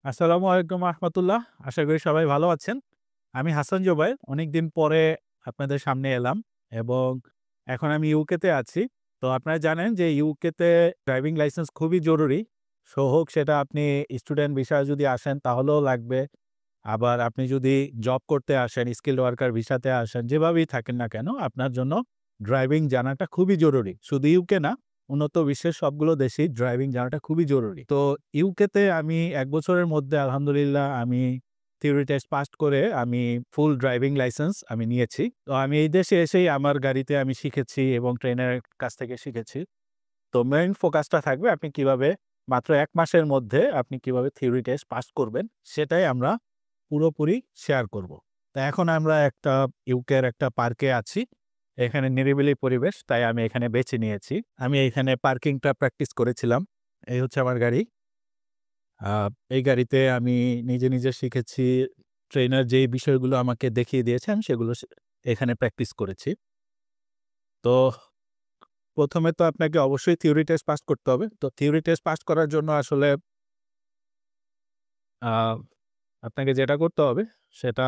আসসালামু আলাইকুম রহমতুল্লাহ। আশা করি সবাই ভালো আছেন। আমি হাসান জুবায়ের। অনেকদিন পরে আপনাদের সামনে এলাম এবং এখন আমি ইউকেতে আছি। তো আপনারা জানেন যে ইউকেতে ড্রাইভিং লাইসেন্স খুবই জরুরি। হোক সেটা আপনি স্টুডেন্ট ভিসায় যদি আসেন তাহলেও লাগবে। আবার আপনি যদি জব করতে আসেন, স্কিলড ওয়ার্কার ভিসাতে আসেন, যেভাবেই থাকেন না কেন আপনার জন্য ড্রাইভিং জানাটা খুবই জরুরি। শুধু ইউকে না, উন্নত বিশ্বের সবগুলো দেশেই ড্রাইভিং জানাটা খুবই জরুরি। তো ইউকেতে আমি ১ বছরের মধ্যে আলহামদুলিল্লাহ আমি থিওরি টেস্ট পাস করে আমি ফুল ড্রাইভিং লাইসেন্স আমি নিয়েছি। তো আমি এই দেশে এসেই আমার গাড়িতে আমি শিখেছি এবং ট্রেনারের কাছ থেকে শিখেছি। তো মেইন ফোকাসটা থাকবে আপনি কিভাবে মাত্র ১ মাসের মধ্যে আপনি কিভাবে থিওরি টেস্ট পাস করবেন, সেটাই আমরা পুরোপুরি শেয়ার করব। তো এখন আমরা একটা ইউকের একটা পার্কে আছি। এখানে নিরিবিলি পরিবেশ, তাই আমি এখানে বেছে নিয়েছি। আমি এখানে পার্কিংটা প্র্যাকটিস করেছিলাম। এই হচ্ছে আমার গাড়ি। আ এই গাড়িতে আমি নিজে শিখেছি। ট্রেনার যেই বিষয়গুলো আমাকে দেখিয়ে দিয়েছে আমি সেগুলো এখানে প্র্যাকটিস করেছি। তো ১ম এ তো আপনাকে অবশ্যই থিওরি টেস্ট পাস করতে হবে। তো থিওরি টেস্ট পাস করার জন্য আসলে আ আপনাকে যেটা করতে হবে সেটা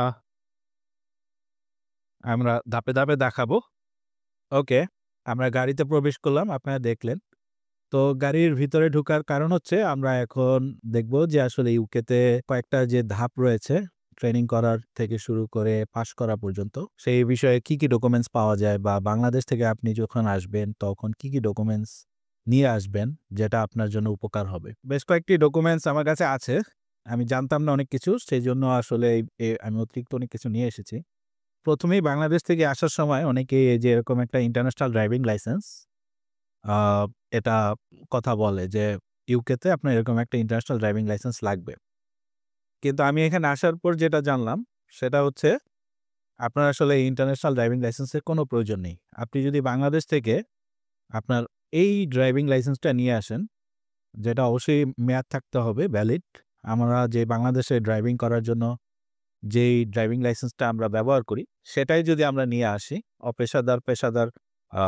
আমরা ধাপে দেখাবো। ওকে, আমরা গাড়িতে প্রবেশ করলাম, আপনারা দেখলেন। তো গাড়ির ভিতরে ঢোকার কারণ হচ্ছে আমরা এখন দেখব যে আসলে ইউকেতে কয়েকটা যে ধাপ রয়েছে ট্রেনিং করার থেকে শুরু করে পাস করা পর্যন্ত, সেই বিষয়ে কি ডকুমেন্টস পাওয়া যায় বা বাংলাদেশ থেকে আপনি যখন আসবেন তখন কি ডকুমেন্টস নিয়ে আসবেন যেটা আপনার জন্য উপকার হবে। বেশ কয়েকটি ডকুমেন্টস আমার কাছে আছে। আমি জানতাম না অনেক কিছু, সেইজন্য আসলে আমি অতিরিক্ত অনেক কিছু নিয়ে এসেছি। ১ম এই বাংলাদেশ থেকে আসার সময় অনেকেই এই যে এরকম একটা ইন্টারন্যাশনাল ড্রাইভিং লাইসেন্স আ এটা কথা বলে যে ইউকেতে আপনার এরকম একটা ইন্টারন্যাশনাল ড্রাইভিং লাইসেন্স লাগবে। কিন্তু আমি এখানে আসার পর যেটা জানলাম সেটা হচ্ছে আপনার আসলে ইন্টারন্যাশনাল ড্রাইভিং লাইসেন্সের কোনো প্রয়োজন নেই। আপনি যদি বাংলাদেশ থেকে আপনার এই ড্রাইভিং লাইসেন্সটা নিয়ে আসেন, যেটা অবশ্যই মেয়াদ থাকতে হবে ভ্যালিড। আমরা যে বাংলাদেশে ড্রাইভিং করার জন্য যেই ড্রাইভিং লাইসেন্সটা আমরা ব্যবহার করি, সেটাই যদি আমরা নিয়ে আসি, পেশাদার আ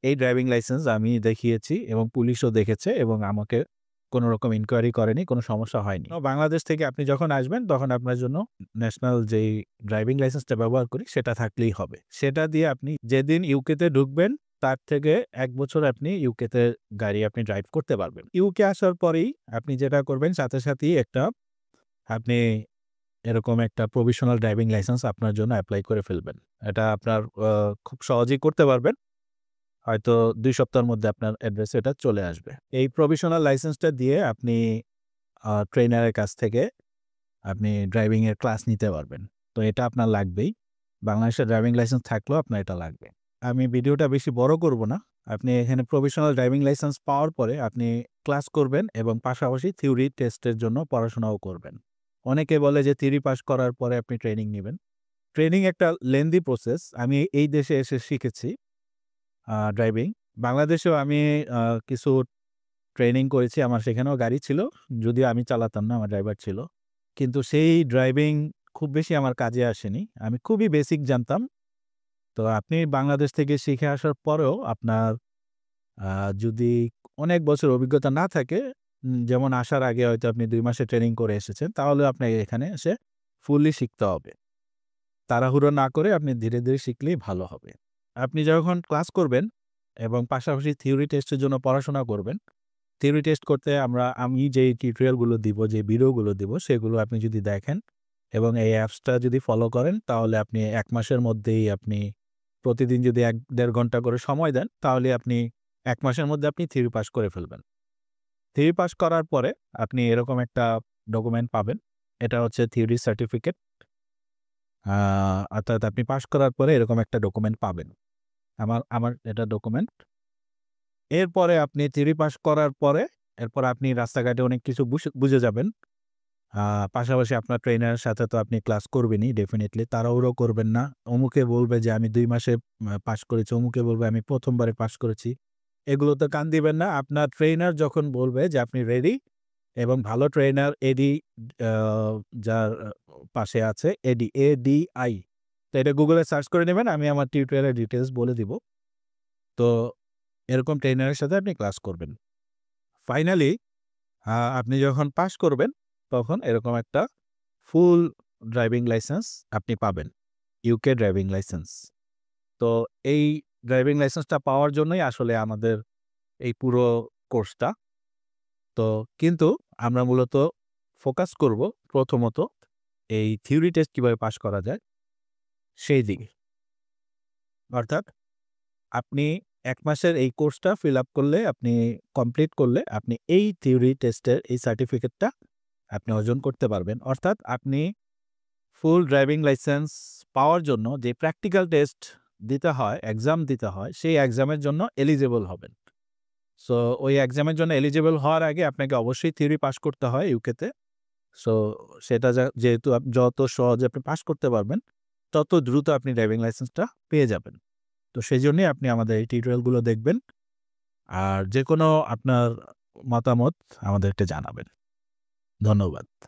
এই ড্রাইভিং লাইসেন্স আমি দেখিয়েছি এবং পুলিশও দেখেছে এবং আমাকে কোনো রকম ইনকোয়ারি করেনি, কোনো সমস্যা হয়নি। তো বাংলাদেশ থেকে আপনি যখন আসবেন তখন আপনার জন্য ন্যাশনাল যেই ড্রাইভিং লাইসেন্সটা ব্যবহার করি সেটা থাকলেই হবে। সেটা দিয়ে আপনি যেদিন ইউকেতে ঢুকবেন তার থেকে ১ বছর আপনি ইউকেতে গাড়ি আপনি ড্রাইভ করতে পারবেন। ইউকে আসার পরেই আপনি যেটা করবেন সাথেই একটা আপনি এরকম একটা প্রভিশনাল ড্রাইভিং লাইসেন্স আপনার জন্য এপ্লাই করে ফেলবেন। এটা আপনার খুব সহজেই করতে পারবেন। হয়তো ২ সপ্তাহের মধ্যে আপনার অ্যাড্রেসে এটা চলে আসবে। এই প্রভিশনাল লাইসেন্সটা দিয়ে আপনি ট্রেনারের কাছ থেকে আপনি ড্রাইভিং এর ক্লাস নিতে পারবেন। তো এটা আপনার লাগবেই। বাংলাদেশের ড্রাইভিং লাইসেন্স থাকলেও আপনার এটা লাগবে। আমি ভিডিওটা বেশি বড় করব না। আপনি এখানে প্রভিশনাল ড্রাইভিং লাইসেন্স পাওয়ার পরে আপনি ক্লাস করবেন এবং পাশাপাশি থিওরি টেস্টের জন্য পড়াশোনাও করবেন। অনেকে বলে যে থিওরি পাস করার পরে আপনি ট্রেনিং নিবেন। ট্রেনিং একটা লেন্দি প্রসেস। আমি এই দেশে এসে শিখেছি ড্রাইভিং। বাংলাদেশেও আমি আ কিছু ট্রেনিং করেছি। আমার সেখানেও গাড়ি ছিল। যদিও আমি চালাতাম না, আমার ড্রাইভার ছিল। কিন্তু সেই ড্রাইভিং খুব বেশি আমার কাজে আসেনি। আমি খুবই বেসিক জানতাম। তো আপনি বাংলাদেশ থেকে শিখে আসার পরেও আপনার আ যদি অনেক বছর অভিজ্ঞতা না থাকে, যেমন আসার আগে হয়তো আপনি ২ মাসের ট্রেনিং করে এসেছেন, তাহলে আপনাকে এখানে এসে ফুললি শিখতে হবে। তাড়াহুড়ো না করে আপনি ধীরে শিখলেই ভালো হবে। আপনি যখন ক্লাস করবেন এবং পাশাপাশি থিওরি টেস্টের জন্য পড়াশোনা করবেন, থিওরি টেস্ট করতে আমি যেই টিউটোরিয়াল গুলো দিব, যে ভিডিওগুলো দিব সেগুলো আপনি যদি দেখেন এবং এই অ্যাপসটা যদি ফলো করেন তাহলে আপনি ১ মাসের মধ্যেই আপনি প্রতিদিন যদি ১-১.৫ ঘন্টা করে সময় দেন তাহলে আপনি ১ মাসের মধ্যে আপনি থিওরি পাস করে ফেলবেন। থিওরি পাস করার পরে আপনি এরকম একটা ডকুমেন্ট পাবেন। এটা হচ্ছে থিওরি সার্টিফিকেট। আ অর্থাৎ আপনি পাস করার পরে এরকম একটা ডকুমেন্ট পাবেন। আমার এটা ডকুমেন্ট। এরপরে আপনি থিওরি পাস করার পরে এরপর আপনি রাস্তাঘাটে অনেক কিছু বুঝে যাবেন। আ পাশাপাশি আপনার ট্রেনারের সাথে তো আপনি ক্লাস করবেনই ডেফিনিটলি। তাড়াহুড়ো করবেন না। অমুকে বলবে যে আমি ২ মাসে পাস করেছি, অমুকে বলবে আমি ১ম বারে পাস করেছি। এগুলোতে কান দিবেন না। আপনার ট্রেনার যখন বলবে যে আপনি রেডি এবং ভালো ট্রেনার এডি আ যার পাশে আছে এডিআই। তো এটা গুগলে সার্চ করে নেবেন। আমি আমার টিউটোরিয়ালের ডিটেইলস বলে দিব। তো এরকম ট্রেনারের সাথে আপনি ক্লাস করবেন। ফাইনালি আপনি যখন পাস করবেন, তখন এরকম একটা ফুল ড্রাইভিং লাইসেন্স আপনি পাবেন। UK driving licence. তো এই ড্রাইভিং লাইসেন্সটা পাওয়ার জন্যই আসলে আমাদের এই পুরো কোর্সটা। তো কিন্তু আমরা মূলত ফোকাস করব প্রথমত এই থিওরি টেস্ট কিভাবে পাস করা যায় সেই দিকে। অর্থাৎ আপনি ১ মাসের এই কোর্সটা ফিল আপ করলে, আপনি কমপ্লিট করলে আপনি এই থিওরি টেস্টের এই সার্টিফিকেটটা আপনি অর্জন করতে পারবেন। অর্থাৎ আপনি ফুল ড্রাইভিং লাইসেন্স পাওয়ার জন্য যে প্র্যাকটিক্যাল টেস্ট দিতে হয়, এক্সাম দিতে হয়, সেই এক্সামের জন্য এলিজিবল হবেন। সো ওই এক্সামের জন্য এলিজিবল হওয়ার আগে আপনাকে অবশ্যই থিওরি পাস করতে হয় ইউকেতে। সো সেটা যেহেতু যত সহজে আপনি পাস করতে পারবেন, তত দ্রুত আপনি ড্রাইভিং লাইসেন্সটা পেয়ে যাবেন। তো সেজন্যই আপনি আমাদের এই টিউটোরিয়ালগুলো দেখবেন। আর যেকোনো আপনার মতামত আমাদেরকে জানাবেন। ধন্যবাদ।